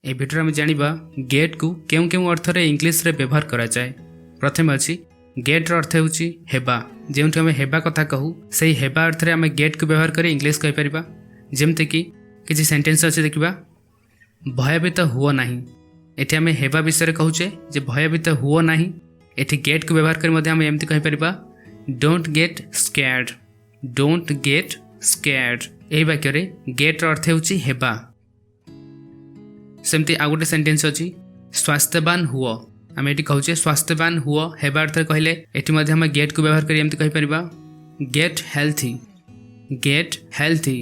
ए video में जानिबा gate को केउ केउ अर्थ रे इंग्लिश रे व्यवहार करा जाए। प्रथम अछि गेट रो अर्थ होउची हेबा। जेउठी हमें हेबा कथा कहू सेही हेबा अर्थ रे हमें गेट को व्यवहार करी इंग्लिश कहि परिबा। जेमते कि किछि सेंटेंस अछि देखिबा, भयभीत हुओ नाही। एठी हमें हेबा विषय रे कहूचे जे भयभीत हुओ नाही। एठी गेट को व्यवहार करी मध्ये हमें एमति कहि परिबा, don't get scared. Don't get scared. एही वाक्य रे गेट रो अर्थ होउची हेबा। सेमती आ गोटे सेंटेंस अछि स्वास्थ्यवान हुओ। आम ये कहूचे स्वास्थ्यवान हुओ हेबा अर्थ कहले एटी मध्य हम गेट को व्यवहार करी एमती कहि परिबा, गेट हेल्थी। Get healthy.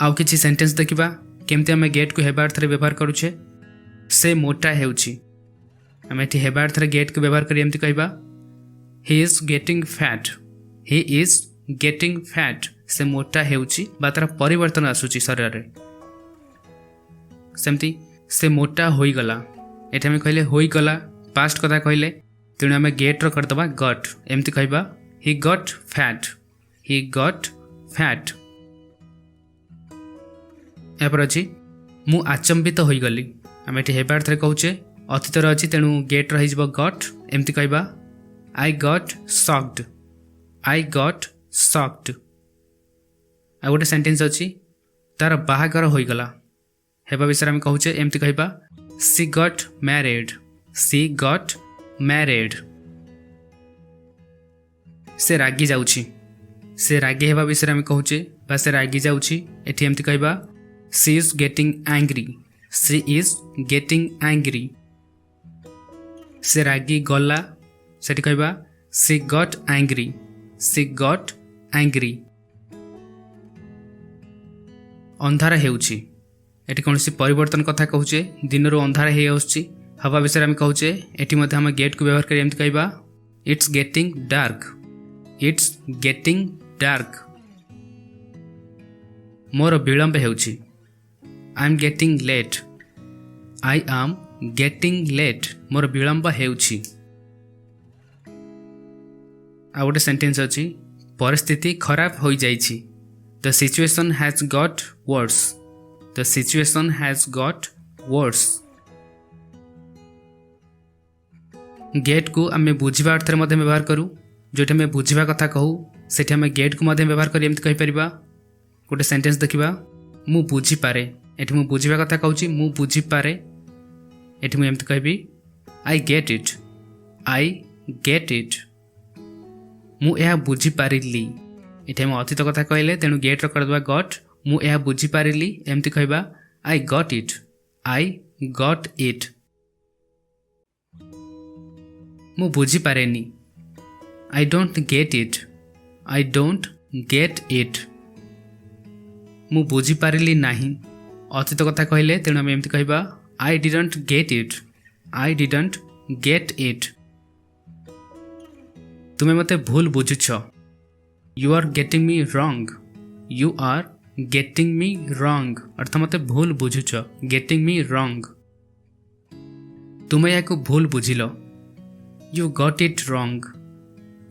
आउ किछि सेंटेंस देखिबा केमती हम गेट को हेबा अर्थ रे व्यवहार करूचे। से मोटा हेउची। आम एटी हेबा अर्थ रे गेट को व्यवहार करी एमती कहबा, he is getting fat. He is getting fat. से मोटा हेउची बा तार परिवर्तन आसुची शरीर रे। सेमती से मोटा होई गला। एठे में कहले होई गला पास्ट कथा कहले तेणु आम गेट रो करदबा गट। एमती कहबा, ही गट फैट। ही गट फैट। एपर अछि मु आचंबित होई गली। आम एठी हेबा अर्थ रे कहूचे अतीत रे अछि तेणु गेट रहि जबो गट। एमती कहबा, आई गट शॉक्ड। आई गट शॉक्ड। आ गोटे सेंटेंस अछि तार बाहागर होई गला। हेबा विषय में कहूचे एमती कहबा, सी गट मैरिड। सी गट मैरिड। से रागी जाउची। से रागी हेबा विषय में कहूचे बा से रागी जाउची एठी एमती कहबा, she is getting angry. She is getting angry. से रागी गला सेठी कहबा, सी गट एंग्री। सी गट एंग्री। अंधार हेउची। एटी कौनसी परिवर्तन कथा कहूचे दिन रो अंधार हे आउची। हवा विषय में कहूचे एटी मध्य हम गेट को व्यवहार करी एमती कहबा, it's getting dark. It's getting dark. मोर विलंब हेउची। I am getting late. I am getting late. मोर विलंब हेउची। आ गोटे सेंटेंस अछि परिस्थिति खराब होई जाइछि। The situation has got worse. The situation has got worse. Get को आम बुझा अर्थ में व्यवहार करूँ। जो आम बुझा कथा कहू से आम गेट को व्यवहार कर एमती कहि गोटे सेंटेंस देखिबा, मु बुझी पारे। एठी मु बुझा कथा कहूँ मु बुझी पारे। एठी मु एमती कहबी, I get it. I get it. मु यह बुझी पारिली। इथे हम अतीत कथा कहले तेणु गेट रो करदबा गट। मु यह बुझी पारिली एमती कहबा, आई got it. I gut it. मु बुझी पारेनी। I don't get it. I don't get it. मु बुझी पारिली नाही। अतीत कथा कहले तेणु हम एमती कहबा, I didn't get it. I didn't get it. तुमे मते भूल बुझुछ। You are getting me wrong. You are getting me wrong. अर्थ मते भूल बुझुछ। Getting me wrong. तुमे याको भूल बुझिलो। You got it wrong.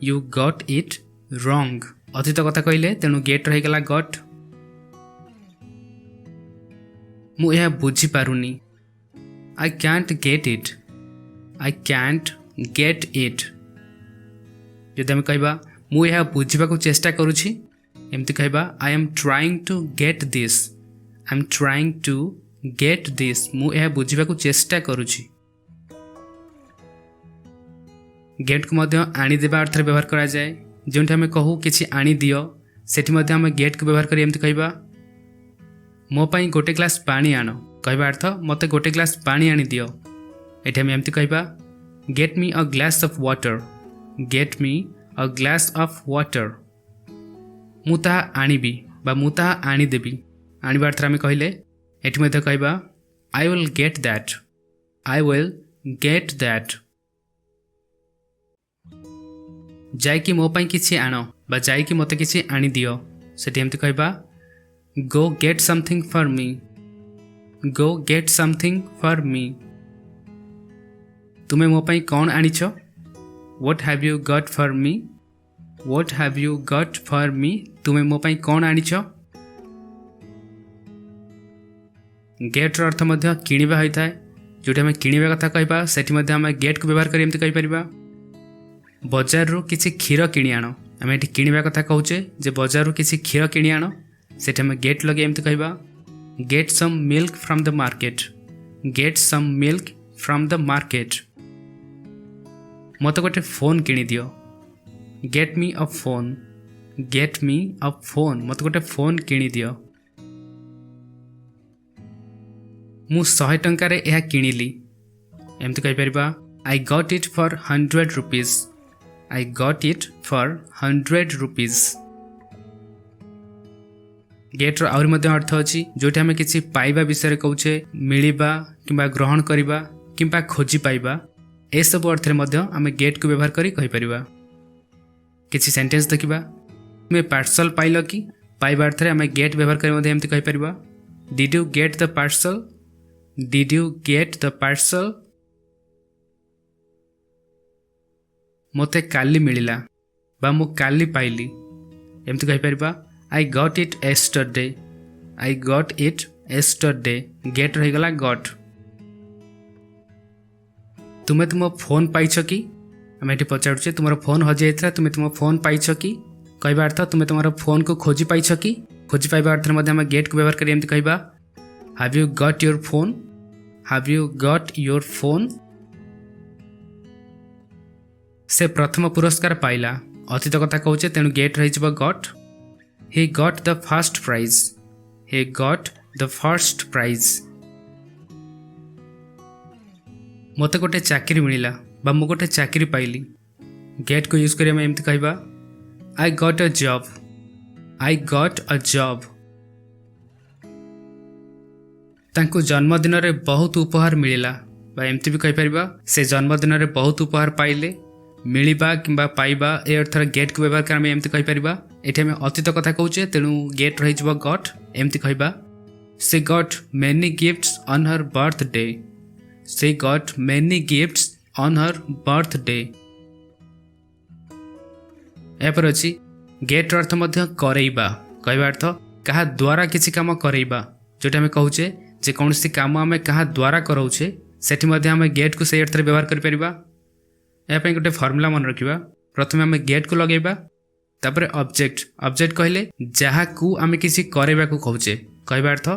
You got it wrong. अतीत कथा कहले तेणु गेट रही गला गट। मु यह बुझी पारुनी। I can't get it. I can't get it. जदि हम कहबा मु यह बुझा को चेष्टा करुछि एमती कहबा, I am trying to get this. I am trying to get this. मु यह बुझा को चेष्टा करुछि। गेट को मध्य आनी देबा अर्थ व्यवहार करा जाए। जोंठी हमें कहू किछि आनी दियो सेठी मध्य हम गेट को व्यवहार करी एमती कहबा, मो पई गोटे ग्लास पानी आनो। कहबा अर्थ मते गोटे ग्लास पानी आनी दियो। एठी हम एमती कहबा, get me a glass of water. Gate me a glass of water. मु ताहा आनिबी बा मु ताहा आनी देबी। आनिबा अर्थ आमे कहले एठी मध्य कहबा, I will get that. I will get that. जाइकी मो पई किछि आनो बा जाइकी मते किछि आनी दियो सेठी एमती कहबा, गो get something for me. Go get something for me. तुमे मो पई कोन आनिछो। What have you got for me? What have you got for me? तुमे मो पई कोन आनिछो। गेट्र अर्थ मध्य किणवा होता है जो आम किणवा कथा कहवा से आम गेट को व्यवहार कर कहीपर बजार रू किसी क्षीर कि आण आम ये किणवा कथा कहचे जे बजार रू किसी क्षीर कि आण से गेट लगे एमती कहवा get some milk from the market get some milk from the market मत गोटे फोन किणी दियो get me a phone get me a phone मत गोटे फोन किणी दियो मु 100 टंकार यह किणिली एमती कहीपर I got it for 100 rupees I got it for 100 rupees गेट्र आउरी मध्य अर्थ अच्छी जोटी आम किसी पाइबा विषय कौचे मिलवा किंबा ग्रहण करवा किंबा खोजी पाइबा ए सब अर्थ में आम गेट को व्यवहार करी कहीपर किसी सेंटेंस देखा तुम्हें पार्सल पाइल कि पाइबा अर्थ में आम गेट व्यवहार कर कहीपर did you get the parcel did you get the parcel मते काली मिलिला बा मु काली पाइली एमती कहीपर I got it yesterday I got it yesterday get रहीगला गॉट तुम्हें तुम फोन पाइछ कि आम ये पचारे तुम फोन हजि जाता तुम्हें तुम फोन पाइछ कि कहवा अर्थ तुम्हें तुम फोन को खोजी पाइछ कि खोजी पाइबा अर्थ में आम गेट को व्यवहार कर कहवा have you got your phone have you got your phone से प्रथम पुरस्कार पाइला अतीत कथा कहचे तेणु गेट रही got he got the first prize he got the first prize मत गोटे चाकरी मिला बा मु गोटे चाकरी पाइली गेट को यूज कर एमती कहवा I got a job I got a job तांको जन्मदिन में बहुत उपहार मिला बा एमती भी कहीपर से जन्मदिन में बहुत उपहार पाइले मिलवा किंबा पाइबा ए अर्थर गेट को व्यवहार कर एमती कहीपर ये आम अतीत कथा कहचे तेणु गेट रही गॉट एमती कहवा से got many gifts on her birthday से got many gifts on her birthday यापर अच्छी गेट अर्थ मध्य करैबा कहवा अर्थ क्या द्वारा किसी काम करैबा जोटा आम कहचे जे कौन सी काम आम क्या द्वारा कराऊे से आम गेट को सही अर्थ व्यवहार कर यापाई गोटे फर्मुला मन रखा प्रथम आम गेट को लगेबा तापर ऑब्जेक्ट ऑब्जेक्ट कहले जहाँ को आम किसी करवा को कहचे कहवा अर्थ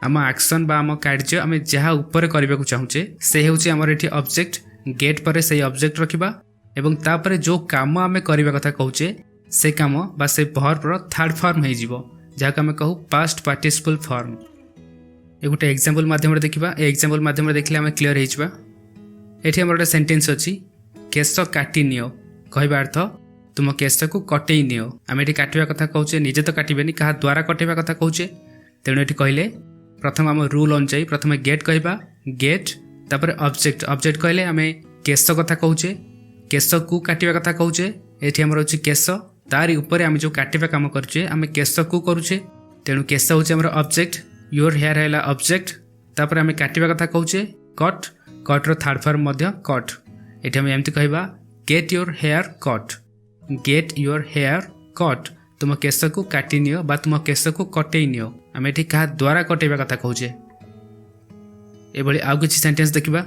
आम एक्शन बा आम कार्य आम जहाँ ऊपर करने को चाहूचे से होची आमर एठी ऑब्जेक्ट गेट पर से ऑब्जेक्ट रखिबा एवं तापर जो काम आम करने कथा कहचे से काम बा से वर्ब थर्ड फॉर्म हो जिवो जहाँ आम कहू पास्ट पार्टिसिपल फॉर्म ये गोटे एग्जांपल माध्यम देखा एग्जांपल माध्यम देखले आम क्लियर होइछबा एठी हमर गोटे सेंटेंस अछि केश काटी नियो कहवा अर्थ तुम केश को कटई नियो आम ये काटिया कथा कहचे निजे तो काटबेनी क्या द्वारा कटेवा कथा कहचे तेणु ये कहले प्रथम आम रूल अनुसार प्रथम गेट कहवा गेट तापर ऑब्जेक्ट ऑब्जेक्ट कहले आम केश कथा कहचे केश को काटिया कथा कहचे ये आमर अच्छी केश तारी ऊपर आम जो काटिया काम करुचे आम केश को करुचे तेणु केश हूँ आमर ऑब्जेक्ट योर हेयर है ऑब्जेक्ट तापर आम काटिया कथा कहचे कट कट्र थर्ड फॉर्म कट ये आम एमती कहवा get your hair cut get your hair cut तुम केश को काटी नियो बा तुम केश को कटई नियो आम ये क्या द्वारा कटेवा कथा कहचे ये आउ किसी सेंटेंस देखा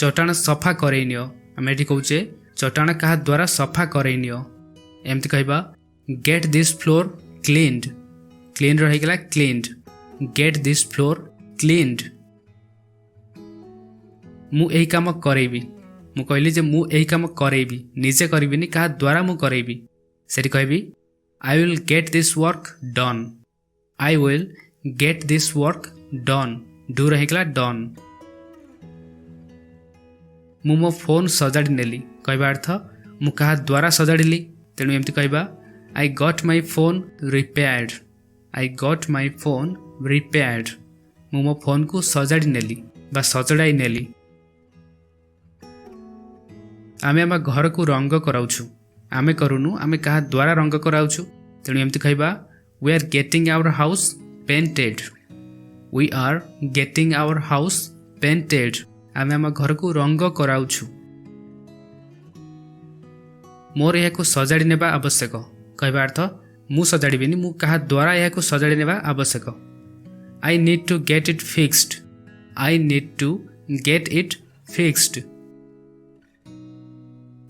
चटाण सफा करई नियो आम ये कहचे चटाण क्या द्वारा सफा करई नियो एमती कहवा get this floor cleaned clean रहीगला cleaned get this floor cleaned मु एही काम करेबी मु कहली जे मु एही काम करेबी निजे करिबिनी क्या द्वारा मु करेबी सेठी कहबी I will get this work done I will get this work done do रहीगला डन मु मो फोन सजाड़ी नेली कहवा अर्थ मु क्या द्वारा सजाड़ी तेणु एमती कहवा I got my phone repaired I got my phone repaired मु मो फोन को सजाड़ी नेली बा सजड़ाई नेली आमे आम घर को रंग कराउछु आमे करूनु आमे क्या द्वारा रंग कराउछु तेणु एमती कहवा we are getting our house painted we are getting our house painted आमे आम घर को रंग कराउछु मोर यह सजाड़ी नेबा आवश्यक कहवा अर्थ मु सजाड़ीबेनी मु क्या द्वारा यह सजाड़ी नेबा आवश्यक I need to get it fixed I need to get it fixed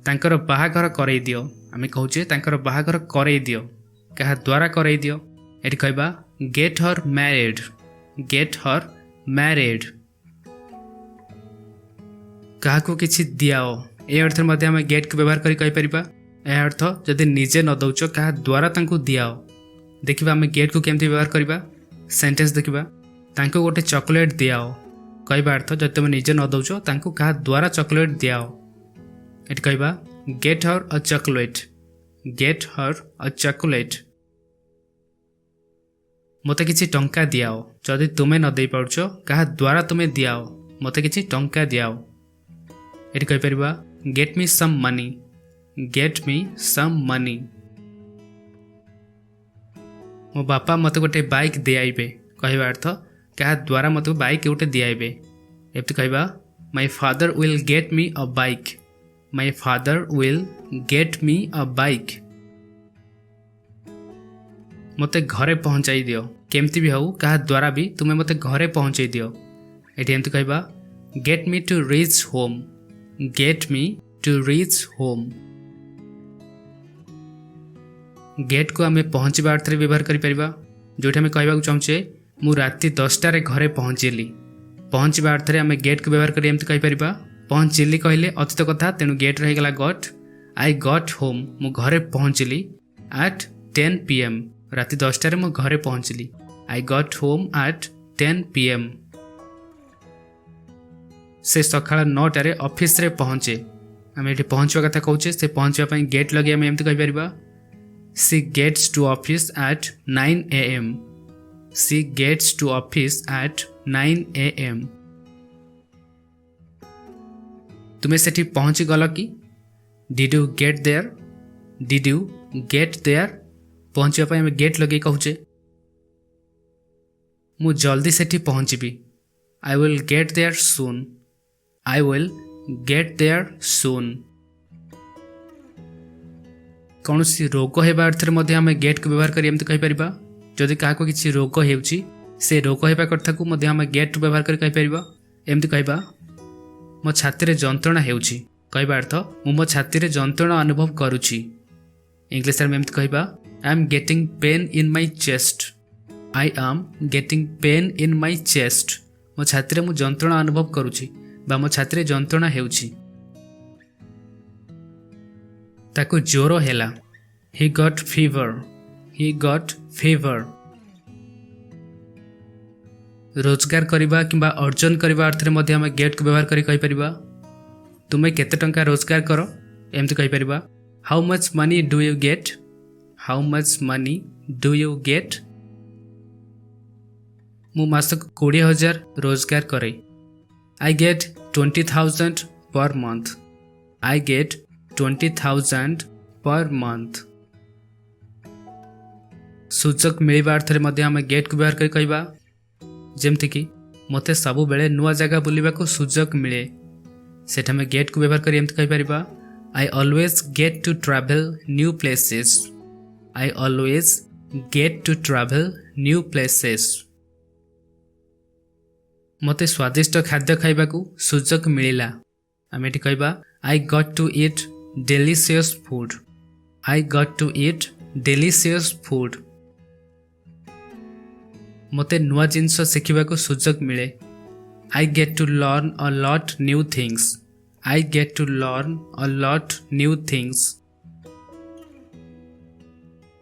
तांकर बाहाघर करई दियो आमे कहूचे तांकर बाहाघर करई दियो कहा द्वारा करई दियो एटी कहबा get her married get her married कहा को किछि दियाओ ए अर्थ मध्ये आमे गेट को व्यवहार करी कहि परिबा ए अर्थ जदि निजे न दउचो कहा द्वारा तांको दियाओ देखिबा आमे गेट को केमति व्यवहार करिबा सेंटेंस देखिबा तांको गोटे चॉकलेट दियाओ कहबा अर्थ जदि तुम निजे न दउचो तांको कहा द्वारा चॉकलेट दियाओ एटी कहबा गेट हर अ चॉकलेट गेट हर अ चॉकलेट मते किछि टंका दियाओ जदि तुमे न देई पाउचो कहा द्वारा तुमे दियाओ मते किछि टंका दियाओ एटी कहि परिबा get me some money get me some money मो बापा मते गोटे बाइक दियाइबे कहबा अर्थ कहा द्वारा मते बाइक गोटे दियाइबे एति कहबा my father will get me a bike my father will get me a bike मते घरे पहुंचाई दियो केमती भी हो कहा द्वारा भी तुमे मते घरे पहुंचाई दियो एटी एमती कहबा get me to reach home get me to reach home get को आमे पहुंचबा अर्थ रे व्यवहार करि परिबा जोठी आमे कहबा चाहूचे मु राति 10टा रे घरे पहुंचली पहुंचबा अर्थ रे आमे गेट को व्यवहार करि एमती कहि परिबा पहुंचली कहले अतीत कथा तेनु गेट रहि गला गॉट आई गॉट होम मु घरे पहुंचली एट 10 pm राति 10टा रे मु घरे पहुंचली I got home at 10 pm से सकाळ 9टा रे ऑफिस रे पहुंचे आमे एठी पहुंचवा कथा कहूचे से पहुंचवा पई गेट लगे आमे एमती कहि परिबा She gets to office at 9 a.m. She gets to office at 9 a.m. तुम्हें सेठी पहुंची गल कि Did you get there? Did you get there? पहुंचवा पई हमें गेट लगे कहूचे मु जल्दी सेठी पहुंचबी I will get there soon. I will get there soon. कौन सी रोग हेबा अर्थ रे आमे गेट को व्यवहार करी एमती कहि परिबा जदि काहा को किछि रोग हेउची से रोग हेबा कथा को आमे गेट व्यवहार करी कहि परिबा एमती कहबा मो छाती रे जंत्रणा हेउची कहबा अर्थ मो छाती रे जंत्रणा अनुभव करूची इंग्लिश रे एमती कहबा I am getting pain in my chest I am getting pain in my chest मो छाती रे मु जंत्रणा अनुभव करूची बा मो छाती रे जंत्रणा हेउची ताको ज्वर हेला he got fever he got fever रोजगार करबा किबा अर्जन करबा अर्थ रे मध्ये हम गेट को व्यवहार करी कहि परिबा तुमे केते टंका रोजगार करो एमती कहि परिबा how much money do you get how much money do you get मु मासक 20,000 रोजगार करे I get 20,000 per month I get 20,000 per month सूचक मिलवा अर्थ रे मध्ये हम गेट को व्यवहार करी कहबा जेमति कि मते सब बेले नुआ जगह बुलिबा को सुजक मिले सेठा में गेट को व्यवहार करी एमति कहि परिबा I always get to travel new places I always get to travel new places मते स्वादिष्ट खाद्य खाइबा को सुजक मिलिला आमे एठी कहबा I got to eat delicious food I got to eat delicious food मते नुआ जिंस सिखिबा को सुजक मिले I get to learn a lot new things I get to learn a lot new things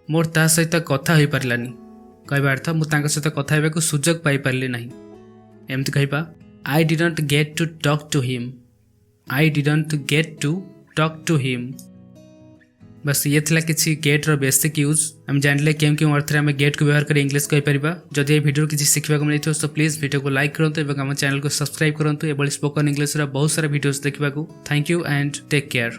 मोर ता सहित कथा होई परलानी कहबा अर्थ मु तांका सहित कथा हेबा को सुजक पाई परली नाही एमति कहबा I didn't get to talk to him I didn't get to talk to him बस ये थिला किसी गेट रो बेसिक यूज हम जानले केम केम अर्थ रे हम गेट को व्यवहार कर इंग्लिश कहि परिबा जदि ए वीडियो किसी सिखबा को मिलिथो तो प्लीज वीडियो को लाइक करंतु एवं हम चैनल को सब्सक्राइब करंतु एबल स्पोकन इंग्लिश रा बहुत सारा वीडियोस देखबा को thank you and take care.